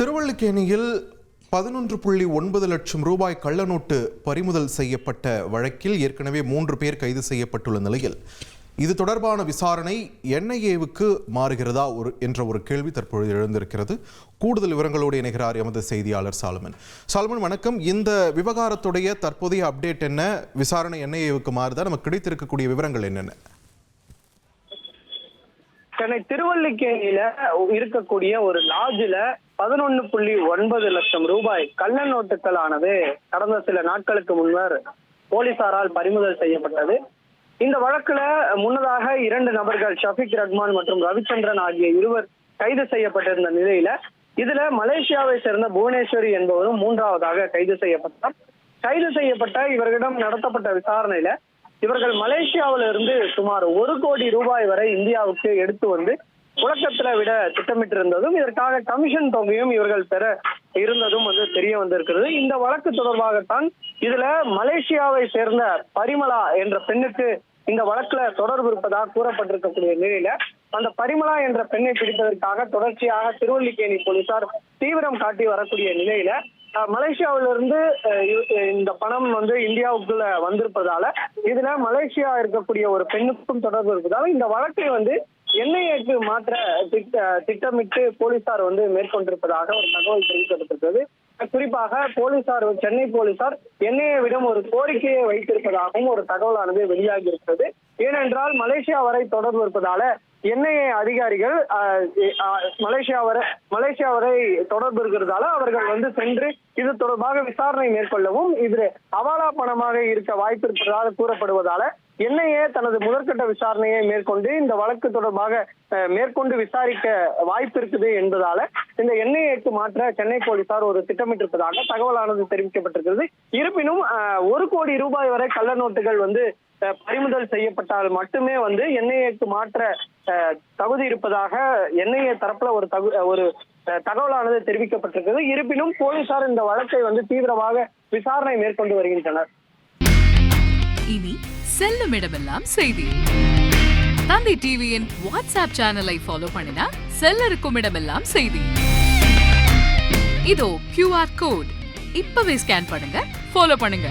திருவல்லிக்கேணியில் 11.9 லட்சம் ரூபாய் கள்ளநோட்டு பறிமுதல் செய்யப்பட்ட வழக்கில் ஏற்கனவே 3 பேர் கைது செய்யப்பட்டுள்ள நிலையில் இது தொடர்பான விசாரணை NIAவுக்கு மாறுகிறதா என்ற ஒரு கேள்வி தற்பொழுது எழுந்திருக்கிறது. கூடுதல் விவரங்களோடு இணைகிறார் எமது செய்தியாளர் சாலமன். வணக்கம். இந்த விவகாரத்துடைய தற்போதைய அப்டேட் என்ன? விசாரணை NIAவுக்கு மாறுதா? நமக்கு கிடைத்திருக்கக்கூடிய விவரங்கள் என்னென்ன? சென்னை திருவல்லிக்கேணியில இருக்கக்கூடிய ஒரு லாட்ஜில 11.9 லட்சம் ரூபாய் கள்ள நோட்டுகள் ஆனது கடந்த சில நாட்களுக்கு முன்னர் போலீசாரால் பறிமுதல் செய்யப்பட்டது. இந்த வழக்குல முன்னதாக 2 நபர்கள் ஷஃபீக் ரஹ்மான் மற்றும் ரவிச்சந்திரன் ஆகிய இருவர் கைது செய்யப்பட்டிருந்த நிலையில இதுல மலேசியாவை சேர்ந்த புவனேஸ்வரி என்பவரும் 3ஆவதாக கைது செய்யப்பட்டார். கைது செய்யப்பட்ட இவர்களிடம் நடத்தப்பட்ட விசாரணையில இவர்கள் மலேசியாவில இருந்து சுமார் 1 கோடி ரூபாய் வரை இந்தியாவுக்கு எடுத்து வந்து புழக்கத்துல விட திட்டமிட்டிருந்ததும் இதற்காக கமிஷன் தொகையும் இவர்கள் பெற இருந்ததும் தெரிய வந்திருக்கிறது. இந்த வழக்கு தொடர்பாகத்தான் இதுல மலேசியாவை சேர்ந்த பரிமளா என்ற பெண்ணுக்கு இந்த வழக்குல தொடர்பு இருப்பதாக கூறப்பட்டிருக்கக்கூடிய நிலையில அந்த பரிமளா என்ற பெண்ணை பிடிப்பதற்காக தொடர்ச்சியாக திருவல்லிக்கேணி போலீசார் தீவிரம் காட்டி வரக்கூடிய நிலையில மலேசியாவிலிருந்து இந்த பணம் இந்தியாவுக்குள்ள வந்திருப்பதால இதுல மலேசியா இருக்கக்கூடிய ஒரு பெண்ணுக்கும் தொடர்பு இருப்பதால இந்த வழக்கை NIAக்கு மாற்ற திட்டமிட்டு போலீசார் மேற்கொண்டிருப்பதாக ஒரு தகவல் தெரிவிக்கப்பட்டிருக்கிறது. குறிப்பாக சென்னை போலீசார் NIAவிடம் ஒரு கோரிக்கையை வைத்திருப்பதாகவும் ஒரு தகவலானது வெளியாகி இருக்கிறது. ஏனென்றால் மலேசியா வரை தொடர்பு இருப்பதால NIA அதிகாரிகள் மலேசியா வரை தொடர்பு இருக்கிறதால அவர்கள் சென்று இது தொடர்பாக விசாரணை மேற்கொள்ளவும் இது ஹவாலா பணமாக இருக்க வாய்ப்பு இருப்பதாக கூறப்படுவதால NIA தனது முதற்கட்ட விசாரணையை மேற்கொண்டு இந்த வழக்கு தொடர்பாக மேற்கொண்டு விசாரிக்க வாய்ப்பு இருக்குது என்பதால இந்த NIAக்கு மாற்ற சென்னை போலீசார் ஒரு திட்டமிட்டிருப்பதாக தகவலானது தெரிவிக்கப்பட்டிருக்கிறது. இருப்பினும் 1 கோடி ரூபாய் வரை கள்ள நோட்டுகள் பறிமுதல் செய்யப்பட்டால் மட்டுமே NIAக்கு மாற்ற தகுதி இருப்பதாக NIA தரப்புல ஒரு தகவலானது தெரிவிக்கப்பட்டிருக்கிறது. இருப்பினும் போலீசார் இந்த வழக்கை தீவிரமாக விசாரணை மேற்கொண்டு வருகின்றனர். இனி செல்லும் இடமெல்லாம் செய்தி. தந்தி டிவியின் வாட்ஸ்அப் சேனலை ஃபாலோ பண்ணினா செல்ல இருக்கும் இடமெல்லாம் செய்தி. இதோ QR கோட் இப்பவே ஸ்கேன் பண்ணுங்க, ஃபாலோ பண்ணுங்க.